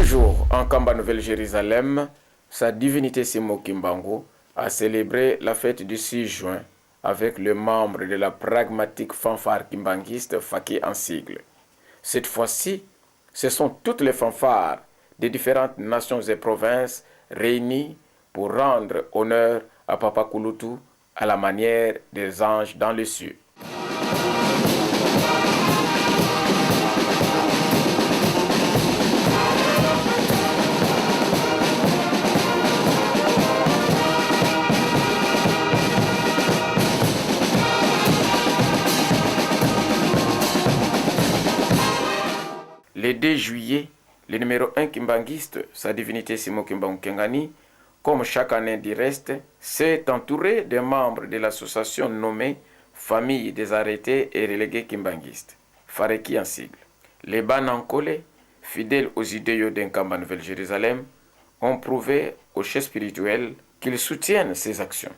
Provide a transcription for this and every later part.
Toujours en Kamba Nouvelle-Jérusalem, sa divinité Simo Kimbangu a célébré la fête du 6 juin avec le membre de la pragmatique fanfare kimbanguiste Faki en sigle. Cette fois-ci, ce sont toutes les fanfares des différentes nations et provinces réunies pour rendre honneur à Papa Kouloutou à la manière des anges dans les cieux. Le 2 juillet, le numéro 1 kimbanguiste, sa divinité Simo Kimbangu Kengani, comme chaque année du reste, s'est entouré des membres de l'association nommée Famille des arrêtés et relégués kimbanguistes, Fareki en sigle. Les Banankole, fidèles aux idéaux d'un Kamba Nouvelle-Jérusalem, ont prouvé aux chefs spirituels qu'ils soutiennent ces actions.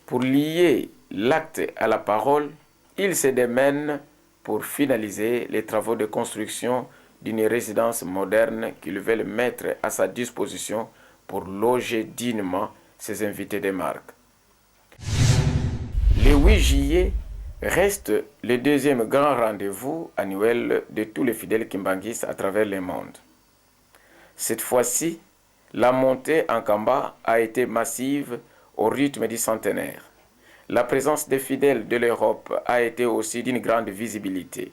Pour lier l'acte à la parole, ils se démènent pour finaliser les travaux de construction d'une résidence moderne qu'ils veulent mettre à sa disposition pour loger dignement ses invités de marque. Le 8 juillet reste le deuxième grand rendez-vous annuel de tous les fidèles kimbanguistes à travers le monde. Cette fois-ci, la montée en Kamba a été massive au rythme du centenaire. La présence des fidèles de l'Europe a été aussi d'une grande visibilité.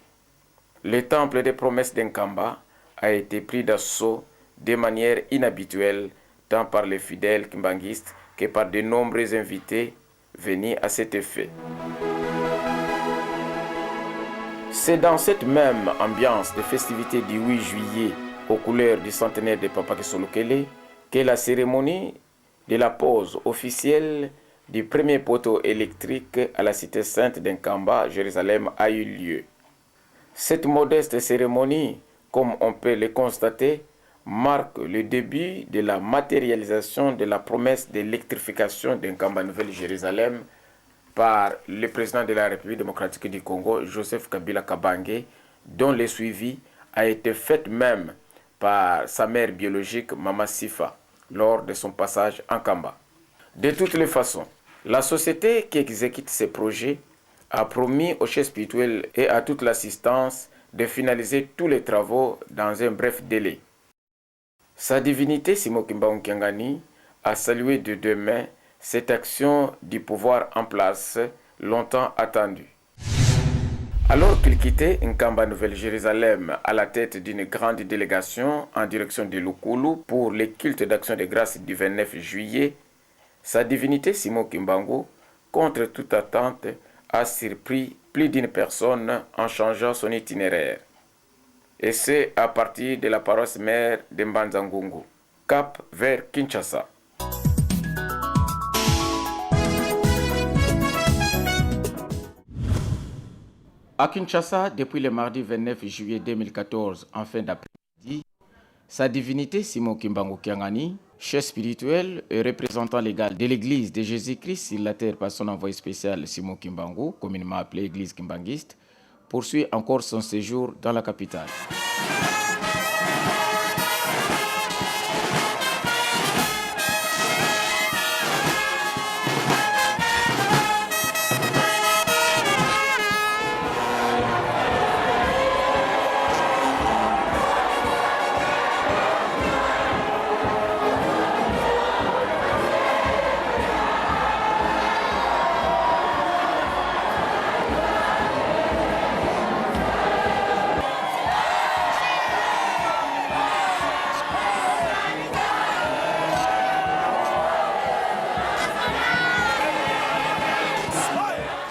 Le temple des promesses d'Nkamba a été pris d'assaut de manière inhabituelle tant par les fidèles kimbanguistes que par de nombreux invités venus à cet effet. C'est dans cette même ambiance de festivités du 8 juillet aux couleurs du centenaire de Papa Kesolokele que la cérémonie de la pose officielle du premier poteau électrique à la cité sainte d'Nkamba, Jérusalem, a eu lieu. Cette modeste cérémonie, comme on peut le constater, marque le début de la matérialisation de la promesse d'électrification d'Nkamba Nouvelle-Jérusalem par le président de la République démocratique du Congo, Joseph Kabila Kabange, dont le suivi a été fait même par sa mère biologique, Mama Sifa, lors de son passage en Kamba. De toutes les façons, la société qui exécute ces projets a promis aux chefs spirituels et à toute l'assistance de finaliser tous les travaux dans un bref délai. Sa divinité Simo Kimbangu Kengani a salué de deux mains cette action du pouvoir en place longtemps attendue. Alors qu'il quittait Nkamba Nouvelle-Jérusalem à la tête d'une grande délégation en direction de Lukulu pour le culte d'action de grâce du 29 juillet, sa divinité Simo Kimbangu, contre toute attente, a surpris plus d'une personne en changeant son itinéraire. Et c'est à partir de la paroisse mère de Mbanzangungu, cap vers Kinshasa. À Kinshasa, depuis le mardi 29 juillet 2014, en fin d'après-midi, sa divinité Simo Kimbangu Kengani, chef spirituel et représentant légal de l'Église de Jésus-Christ sur la terre par son envoyé spécial Simo Kimbangu, communément appelé Église kimbanguiste, poursuit encore son séjour dans la capitale.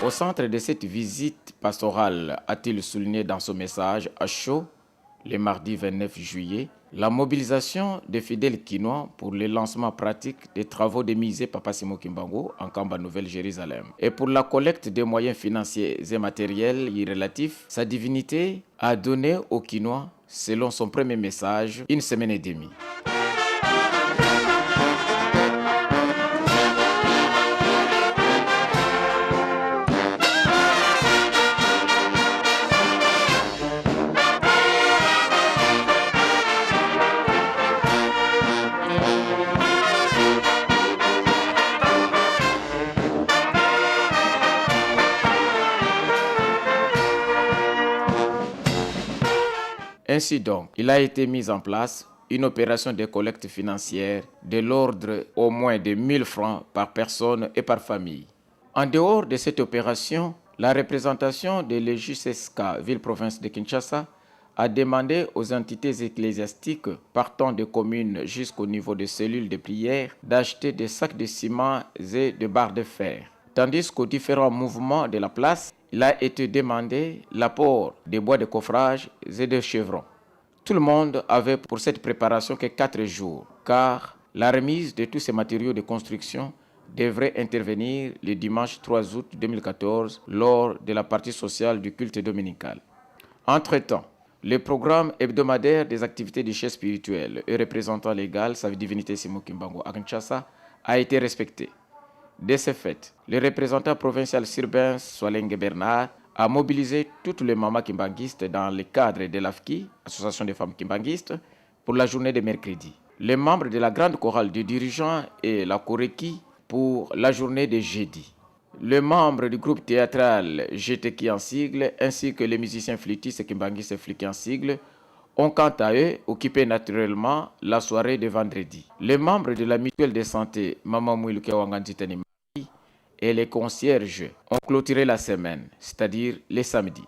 Au centre de cette visite pastorale, a-t-il souligné dans son message à chaud, le mardi 29 juillet, la mobilisation des fidèles kinois pour le lancement pratique des travaux de musée Papa Simo Kimbangu en Kamba Nouvelle-Jérusalem. Et pour la collecte des moyens financiers et matériels y relatifs, sa divinité a donné aux Kinois, selon son premier message, une semaine et demie. Ainsi donc, il a été mis en place une opération de collecte financière de l'ordre au moins de 1000 francs par personne et par famille. En dehors de cette opération, la représentation de l'EJUSESCA, ville-province de Kinshasa, a demandé aux entités ecclésiastiques partant des communes jusqu'au niveau des cellules de prière d'acheter des sacs de ciment et de barres de fer. Tandis qu'aux différents mouvements de la place, il a été demandé l'apport des bois de coffrage et de chevrons. Tout le monde avait pour cette préparation que 4 jours, car la remise de tous ces matériaux de construction devrait intervenir le dimanche 3 août 2014 lors de la partie sociale du culte dominical. Entre-temps, le programme hebdomadaire des activités du chef spirituel et représentant légal, sa divinité Simo Kimbangu à Kinshasa, a été respecté. De ce fait, le représentant provincial Sirbin Solengue Bernard a mobilisé toutes les mamans kimbanguistes dans le cadre de l'AFKI, Association des femmes kimbanguistes, pour la journée de mercredi. Les membres de la grande chorale des dirigeants et la Koreki pour la journée de jeudi. Les membres du groupe théâtral GTK en sigle ainsi que les musiciens flûtistes kimbanguistes Fliki en sigle ont quant à eux occupé naturellement la soirée de vendredi. Les membres de la mutuelle de santé Mama Mouiluke Wanganditani et les concierges ont clôturé la semaine, c'est-à-dire les samedis.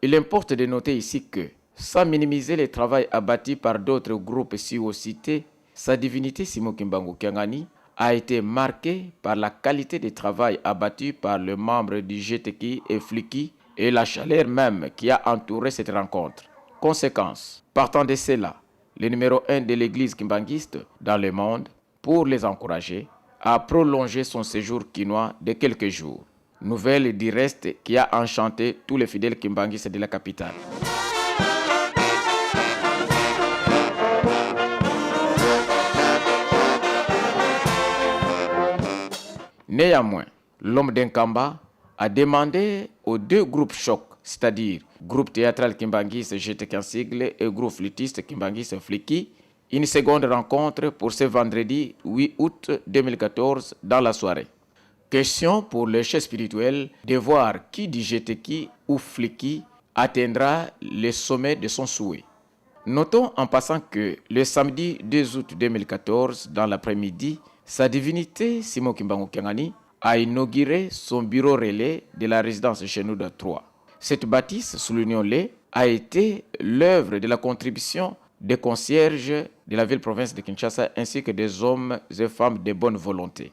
Il importe de noter ici que, sans minimiser le travail abattu par d'autres groupes cités, sa divinité Simo Kimbangu Kiangani a été marquée par la qualité du travail abattu par les membres du GTK et Fliki et la chaleur même qui a entouré cette rencontre. Conséquence, partant de cela, le numéro 1 de l'église kimbanguiste dans le monde, pour les encourager, a prolongé son séjour quinois de quelques jours. Nouvelle du reste qui a enchanté tous les fidèles kimbanguistes de la capitale. Néanmoins, l'homme d'Enkamba a demandé aux 2 groupes chocs, c'est-à-dire groupe théâtral kimbanguiste GTK en sigle et groupe flûtiste kimbanguiste Fliki, une seconde rencontre pour ce vendredi 8 août 2014 dans la soirée. Question pour le chef spirituel de voir qui du GTK ou Fliki atteindra le sommet de son souhait. Notons en passant que le samedi 2 août 2014, dans l'après-midi, sa divinité Simo Kimbangu Kiangani a inauguré son bureau relais de la résidence Chenouda 3. Cette bâtisse, soulignons-le, a été l'œuvre de la contribution des concierges de la ville-province de Kinshasa ainsi que des hommes et femmes de bonne volonté.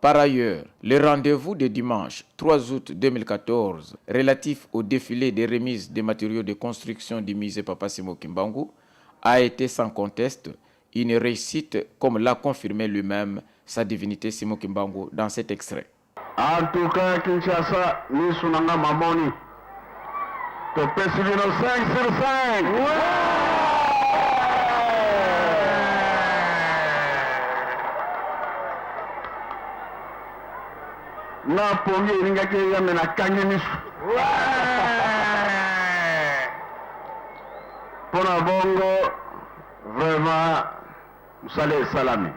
Par ailleurs, le rendez-vous de dimanche 3 août 2014 relatif au défilé des remises des matériaux de construction du musée Papa Simon Kimbangu a été sans conteste une réussite comme l'a confirmé lui-même sa divinité Simon Kimbangu dans cet extrait. En tout cas, Kinshasa, nous sommes en Mamoni. Tu peux suivre 5 sur 5. Na pongi iringa kia mena kange misu. Pona bongo, vraiment, musale salami.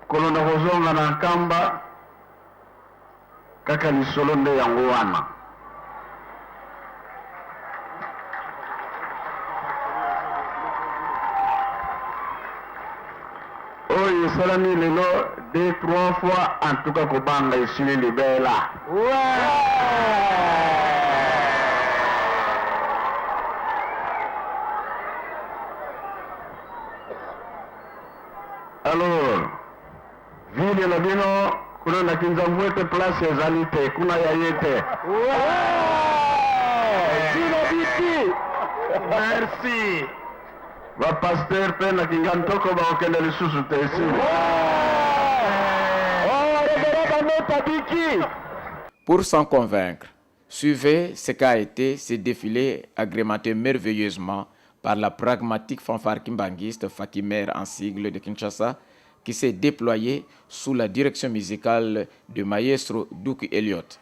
Kolonda kozonga na nkamba, kaka lisolo nde yango wana. Oyo esalami lelo 2-3 fois en tout cas kobanga esili libela. Alors, ville la bino kuna na kinzambu ete place ezali te kuna ya yete. Merci. Va pasteur pe na kingantoko ba okende lisusu te esi. Pour s'en convaincre, suivez ce qu'a été ce défilé agrémenté merveilleusement par la pragmatique fanfare kimbanguiste Fakimer en sigle de Kinshasa qui s'est déployé sous la direction musicale de maestro Duke Elliott.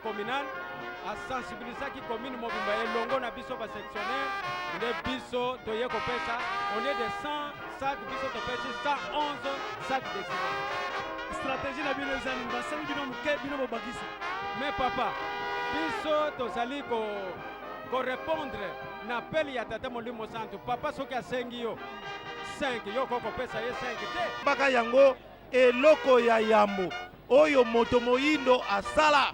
communal a sensibiliser qui commune mobimba elongo na biso ba sectionnaire nde biso toye kopesa on est de 100 sacs biso topesi 111 sacs de ciment. Stratégie na bino ezali basali bino muke bino bobakisi. Mais papa biso tozali ko répondre na appel ya tata molimo santo papa soki asengi yo 5 yo ko kopesa ye 5 te baka yango eloko ya yambo oyo moto moyindo asala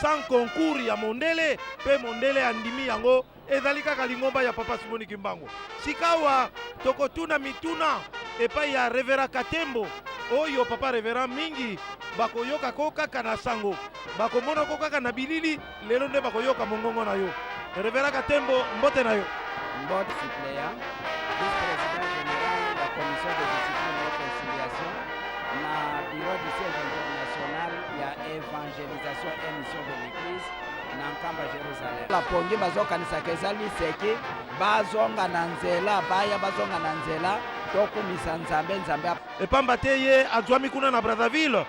sans concours ya mondele pe mondele andimi yango ezali kaka lingomba ya papa Simon Kimbangu. Sikawa tokotuna mituna epai ya Revera Katembo oyo papa Revera mingi bakoyoka ko kaka na sango bakomona ko kaka na bilili lelo nde bakoyoka mongongo na yo. Revera Katembo mbote na yo. Mbote suppléant, vice-président général de la commission de discipline et conciliation na bureau du siège international ya évangélisation et mission de l'église na nkamba Jérusalem. La pongi bazokanisa kezali seki bazonga na nzela baya bazonga na nzela tokumisa nzambe epamba te ye azwami kuna na Brazzaville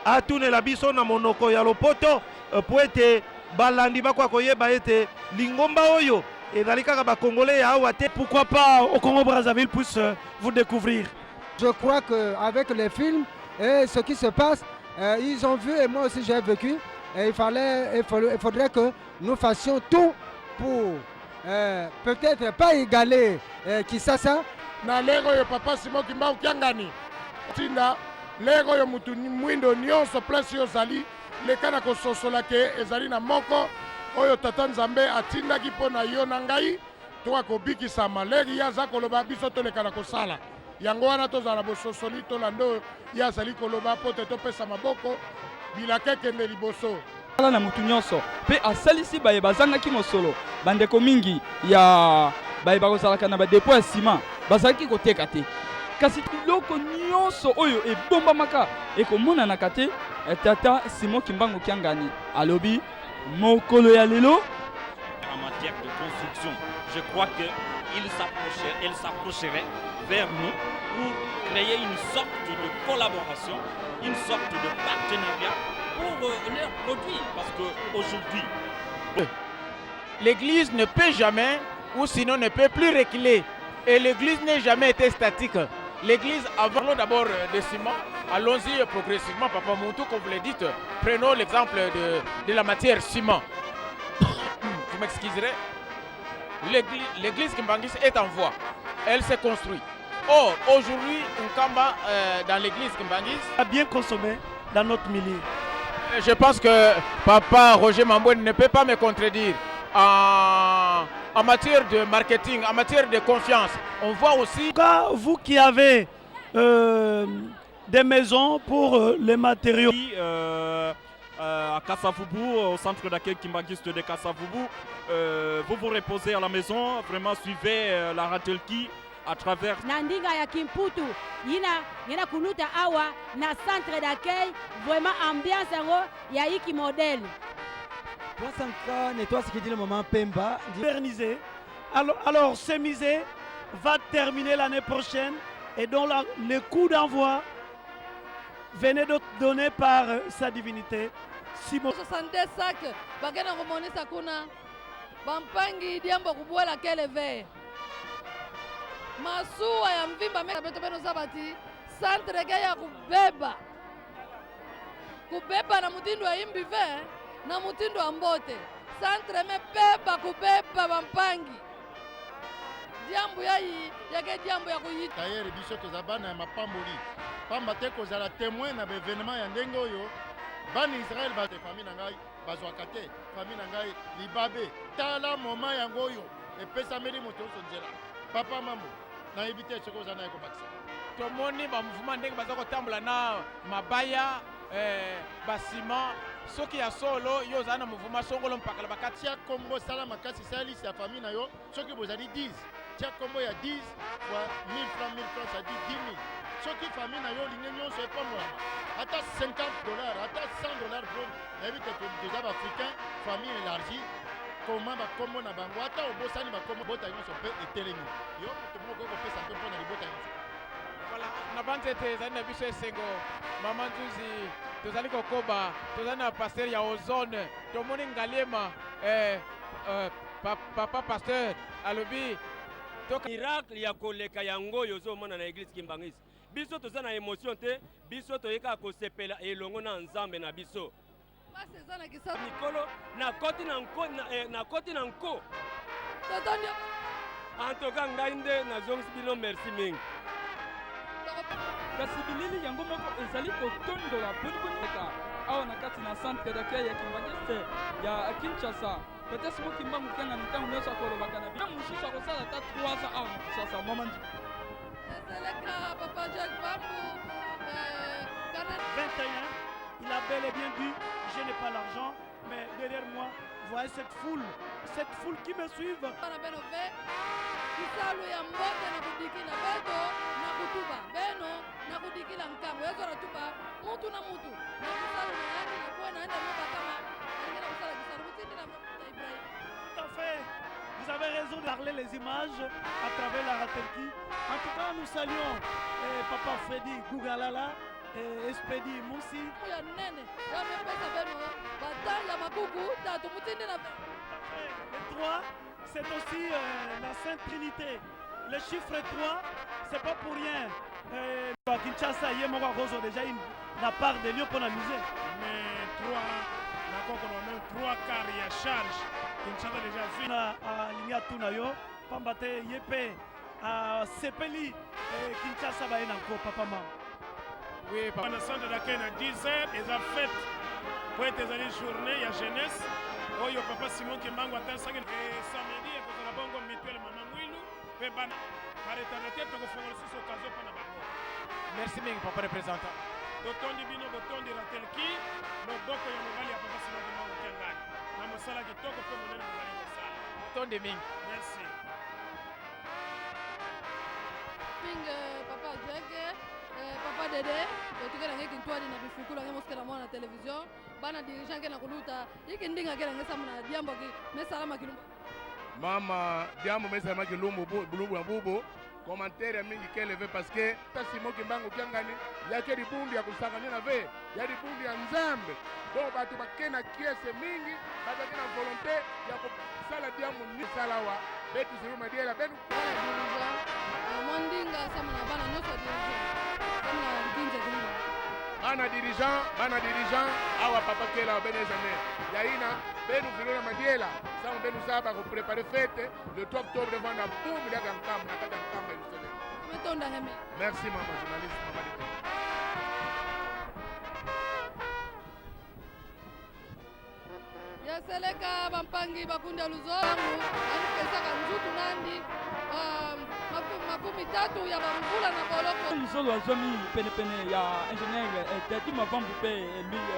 atunela biso na monoko ya lopoto po ete balandi bakwa koyeba ete lingomba oyo ezali kaka bakongolais ya awa te. Pourquoi pas au Congo Brazzaville puisse vous découvrir. Je crois qu'avec les films et ce qui se passe, ils ont vu et moi aussi j'ai vécu. Et il faudrait que nous fassions tout pour peut-être pas égaler Kisasa. Na lego yo papa Simon Kimbangu kiangani. Tinda lego yo mutu mwindo nyonso place yo zali lekana ko sosola ke ezali na moko oyo tata Nzambe atindaki mpona yo na ngai toka kobikisa maleri ya za koloba biso tolekana kosala yango wana tozala bososoli tolando ya azali koloba po te topesa maboko bilaka ekende liboso ala na mutu nyonso pe asalisi baye bazangaki mosolo bandeko mingi ya baye bakozalaka na badepo ya nsima bazalaki koteka te kasi biloko nyonso oyo ebombamaka ekomonanaka te tata Simon Kimbangu kiangani alobi mokolo ya lelo. En matière de construction, je crois qu'elle s'approcherait vers nous pour créer une sorte de collaboration, une sorte de partenariat pour leurs produits. Parce qu'aujourd'hui, L'église ne peut jamais, ou sinon ne peut plus reculer. Et l'église n'a jamais été statique. L'église, avant d'abord de ciment, allons-y progressivement, Papa Moutou, comme vous le dites. Prenons l'exemple de la matière ciment. Vous m'excuserez. L'église Kimbangis est en voie. Elle s'est construite. Or, aujourd'hui, Nkamba, dans l'église Kimbangis, a bien consommé dans notre milieu. Je pense que Papa Roger Mamboué ne peut pas me contredire. En matière de marketing, en matière de confiance, on voit aussi... En tout cas, vous qui avez des maisons pour les matériaux. À Kassavubu, au centre d'accueil Kimbangis de Kassavubu, vous vous reposez à la maison, vraiment suivez la Ratelki à travers... Nandinga ya Kimputu, yina kunuta awa na centre d'accueil, vraiment ambiance ya iki modèle. 300 et toi ce qui dit le moment Pemba. Modernisé. Alors ce musée va terminer l'année prochaine et dont le coup d'envoi venait d'être donné par sa divinité. Simon. 62 sacs, bagana romone sakuna, bampangi diambo kubwela keleve. Masuwa ya mvimba meka beto beno sabati, centre ya kubeba. Kubeba na mutindo wa imbive, na mutindo wa mbote. Centre mebeba kubeba bampangi. Diambo yake diambo ya kuyita. Tayeri biso tozabana ya mapamboli. Pamba te kozala témoin na événement ya ndenge oyo. Bani Israël ba famille na ngai bazwaka te, famille na ngai libabe. Tala moment yango oyo epesameli moto nyonso nzela. Papa mambo na éviter ce kozana ya kobakisa. Tomoni ba mouvement ndenge baza kotambola na mabaya basima soki ya solo yo za na mouvement songolo mpaka la bakati ya kombo sala makasi sali sa famille na yo soki bozali 10 tia kombo ya 10 fois 1000 francs ça dit 10 000 soki famille na yo lingi nyonso epambolama ata $50 ata $100 drone nayebi te toza baafricain famille élargie koma bakombo na bango ata obosani bakombo bota nyonso mpe etelemi yo moto moko okopesa mpe mpo na libota nyonso. Voilà, na banzete ezali na biso esengo mama nzuzi tozali kokoba tozali na pasteur ya ozone tomoni ngaliema papa pasteur alobi miracle ya koleka yango oyo ozomona na église Kimbangis biso toza na émotion te biso toyeka kosepela elongo na nzambe na biso mikolo nakoti na nko antoka ngai nde nazongisi bino merci mingi kasi bilili yango moko ezali kotondola boniboneka awa na kati na centre d'accueil ya Kimbangis ya Kinshasa. Peut-être que Kimbangu kianga ntango nyonso akolobaka na bino mosusu akosala ata 3 ans awa na Kinshasa moment Seleka Papa Jacques Bambou 21, il a bel et bien dit je n'ai pas l'argent mais derrière moi voyez cette foule qui me suivent. Kisalu ya mbote na kudikila beto na kutuba beno na kudikila nkambo yezo ratuba mutu na mutu na kisalu na yani na kuwa naenda mboka kama alingena kusala kisalu mutindi na Ibrahim. Tout à fait, vous avez raison de parler les images à travers la Ratelki. En tout cas nous saluons Papa Freddy Gougalala et Espedi Moussi ya nene ya mepesa beno batanga makuku tatu mutindi na les 3. C'est aussi la Sainte Trinité. Le chiffre 3, c'est pas pour rien. À Kinshasa, il y a déjà la part de lieu pour amuser. Mais 3 quarts il y a charge. Kinshasa déjà vu. À Linia Tunayo, Pambate Yepe, à Sepeli, Kinshasa, Baenanko, Papa Ma. Oui, papa. Le centre d'accueil à 10h, ils ont fait pour être des journées, il y a jeunesse. Oh, yo papa Simon Kimbangu ata sangi samedi et kozala bongo mutuelle mama mwilu pe bana baretarate tokofongola susu occasion mpona bango. Merci mingi papa représentant. Botondi bino botondi Ratelki loboko ya mobali ya papa Simon Kimbangu kiangani na mosala kitoko mpe monene bozali kosala. Botondi mingi. Merci. Papa Jacques Papa Dede tukera ngeki ntwali na bifikula ngemo sikela mwana na television bana dirigeant ke na kuluta iki ndinga kera ngesa mna diambo ki mesala makilumbu mama diambo mesala makilumbu bulubu na bubu commentaire mingi keleve parce que Simo Kimbangu kiangani yake libundu ya kusangania na ve ya libundu ya nzambe donc batu bakena kiese mingi bakena volonté ya kusala diamu ni salawa betu ziruma diela betu mondinga sama na bana nyoko dirigeant bana dirigeant awa papa kela benezane yaina benu vilona madiela sama benu saba ko préparer fête le 3 octobre devant la boum ya gankam na kata gankam illustré metonda heme merci maman journaliste maman Dite. yaseleka bampangi bakundi ya luzongo anipesaka nzutu nandi makumi tatu ya bamvula na boloko msolo azwami penepene ya ingénieur Tati Mavambu mpe lui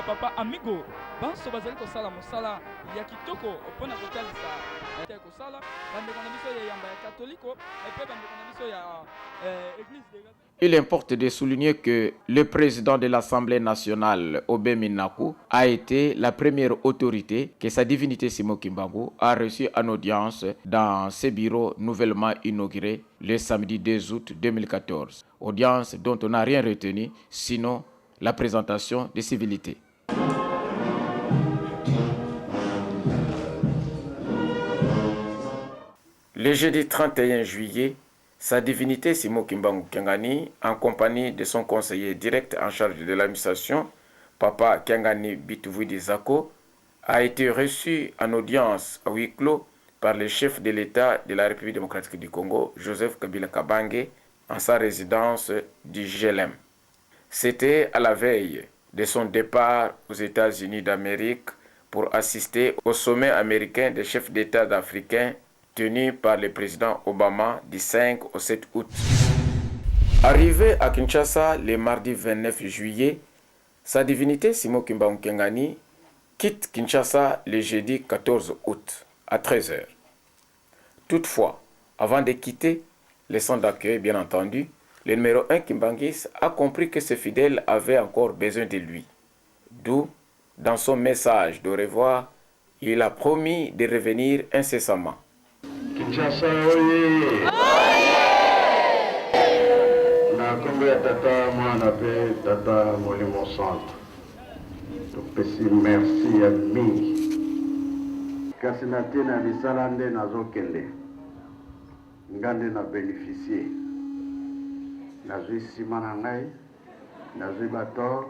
papa amigo banso bazali kosala mosala ya kitoko mpona kotalisa kosala bandeko na biso ya yamba ya katoliko epe bandeko na biso ya église de. Il importe de souligner que le président de l'Assemblée nationale, Obé Minaku, a été la première autorité que sa divinité Simon Kimbangu a reçue en audience dans ses bureaux nouvellement inaugurés le samedi 2 août 2014. Audience dont on n'a rien retenu, sinon la présentation des civilités. Le jeudi 31 juillet, sa divinité Simon Kimbangu Kiangani, en compagnie de son conseiller direct en charge de l'administration, Papa Kiangani Bituvidi Zako, a été reçu en audience à huis clos par le chef de l'État de la République démocratique du Congo, Joseph Kabila Kabange, en sa résidence du GLM. C'était à la veille de son départ aux États-Unis d'Amérique pour assister au sommet américain des chefs d'État africains tenu par le président Obama du 5 au 7 août. Arrivé à Kinshasa le mardi 29 juillet, sa divinité Simon Kimbangu Kiangani quitte Kinshasa le jeudi 14 août à 13h. Toutefois, avant de quitter, le centre d'accueil bien entendu, le numéro 1 Kimbangis a compris que ses fidèles avaient encore besoin de lui. D'où, dans son message de revoir, il a promis de revenir incessamment. Kinshasa oye! Na kombe ya tata mwana pe tata Molimo Centre. Topesi merci ya mingi. Kasi na te na misala nde nazokende. Ngande na bénéficier. Nazwi nsima na ngai, nazwi bator,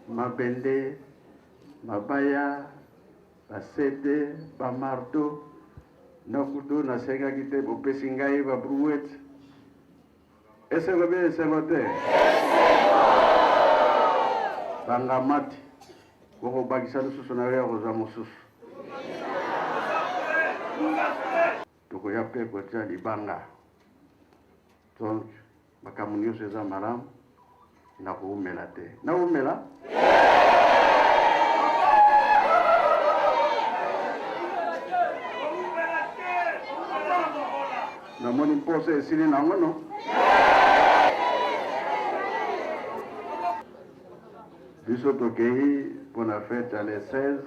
mabende, mabaya, basete, bamarto, nakutu nasengaki te bopesi ngai babrouette. Esengo bien esengo te? Bangamati, kokobakisa lisusu na yo ya kozwa mosusu. Tokoya mpe kotia libanga. Donc, makambo nyonso eza malamu nakoumela te. Naumela? Namoni mposa esili nango no? Biso tokei mpona fete ya le 16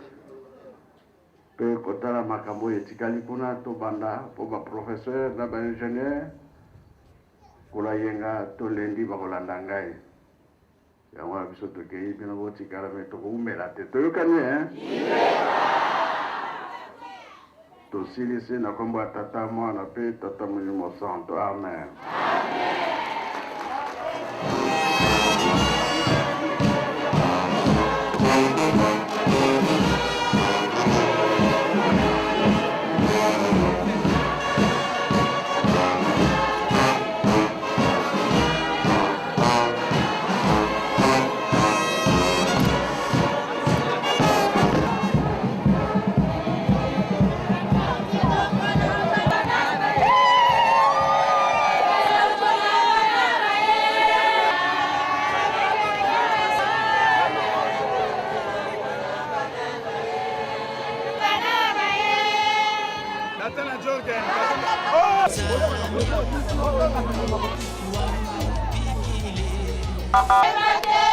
mpe kotala makambo etikali kuna tobanda mpo baprofesseur na baingénieur kolayenga tolendi bakolanda ngai yango wana biso tokei bino botikala me tokoumela te toyokani tosilisi na kombo ya tata mwana mpe tata Molimo Centre. Amen. Oh!